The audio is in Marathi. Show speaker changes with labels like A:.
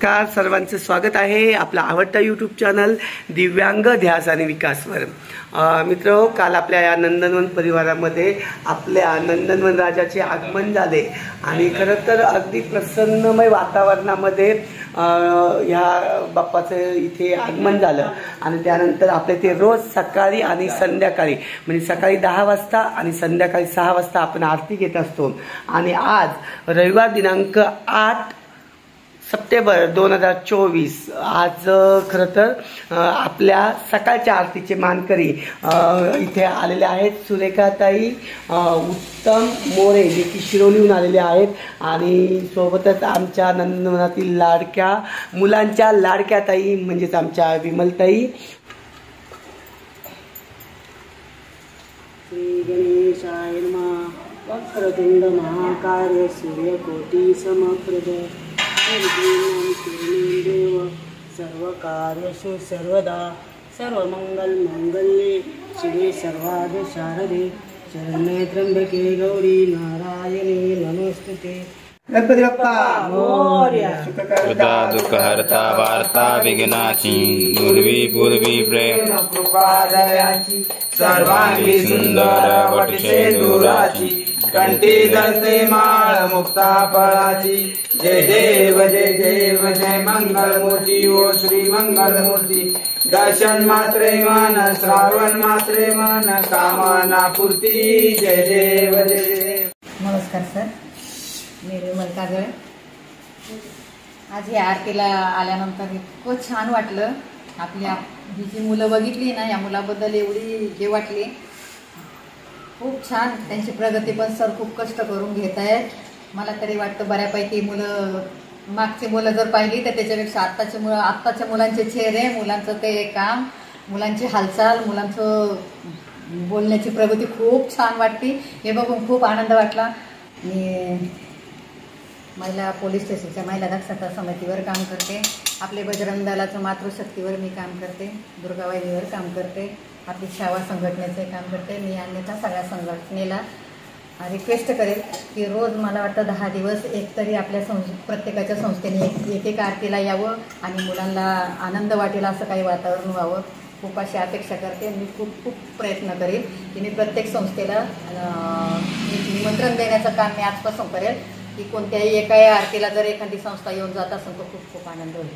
A: नमस्कार, सर्वांचं स्वागत आहे आपला आवडता यूट्यूब चॅनल दिव्यांग ध्यास आणि विकासवर। मित्र, काल आपल्या या नंदनवन परिवारामध्ये आपल्या नंदनवन राजाचे आगमन झाले आणि खरं तर अगदी प्रसन्नमय वातावरणामध्ये ह्या बाप्पाचं इथे आगमन झालं। आणि त्यानंतर आपले ते रोज सकाळी आणि संध्याकाळी म्हणजे सकाळी 10 वाजता आणि संध्याकाळी 6 वाजता आपण आरती घेत असतो। आणि आज रविवार दिनांक 8 सप्टेंबर 2024 आज खरं तर आपल्या सकाळच्या आरतीचे मानकरी इथे आलेले आहेत। सुरेखाताई उत्तम मोरे जे की शिरोलीहून आलेले आहेत आणि सोबतच आमच्या नंदनवनातील लाडक्या मुलांच्या लाडक्या ताई म्हणजेच आमच्या विमलताई।
B: श्री गणेशाय नमः। वक्रतुंड महाकाय सूर्यकोटि समप्रभ देव सर्व कार्येषु सर्वदा सर्वमंगल मांगल्ये शिवे सर्वार्थ शारदे शरण्ये त्र्यंबके गौरी नारायणी नमोस्तुते।
A: गणपती बाप्पा
B: मोरया।
C: सुखा दुःखहर्ता वार्ता विघ्नाची पूर्वी पूर्वी प्रेम
A: कृपा दयाची
C: सर्वांगी सुंदर वटशेंदुराची
A: कंठी धरते माळ मुक्ता फळाची। जय देव जय देव जय मंगल मूर्ती ओ श्री मंगल मूर्ती। दर्शन मात्रे मन श्रावण मात्रे मन कामना पूर्ती। जय देव जय देव।
D: नमस्कार सर, मी विमल काजळे। आज या आरतीला आल्यानंतर इतकं छान वाटलं। आपली ही जी मुलं बघितली ना, या मुलाबद्दल एवढी हे वाटली, खूप छान त्यांची प्रगती पण सर खूप कष्ट करून घेत आहेत। मला तरी वाटतं बऱ्यापैकी मुलं मागची मुलं जर पाहिली तर त्याच्यापेक्षा आत्ताच्या मुलांचे चेहरे, मुलांचं ते काम, मुलांची हालचाल, मुलांचं बोलण्याची प्रगती खूप छान वाटली। हे बघून खूप आनंद वाटला। मी महिला पोलीस स्टेशनच्या महिला दक्षता समितीवर काम करते। आपले बजरंग दलाचं मातृशक्तीवर मी काम करते, दुर्गावाहिनीवर काम करते, आपली सेवा संघटनेचे काम करते। मी अन्यथा सगळ्या संघटनेला रिक्वेस्ट करेल की रोज मला वाटतं 10 दिवस एकतरी आपल्या प्रत्येकाच्या संस्थेने एक आरतीला यावं आणि मुलांना आनंद वाटेल असं काही वातावरण व्हावं, खूप अशी अपेक्षा करते। मी खूप प्रयत्न करेल की मी प्रत्येक संस्थेला निमंत्रण देण्याचं काम मी आजपासून करेल की कोणत्याही एका आरतीला जर एखादी संस्था येऊन जात असेल तर खूप आनंद होईल।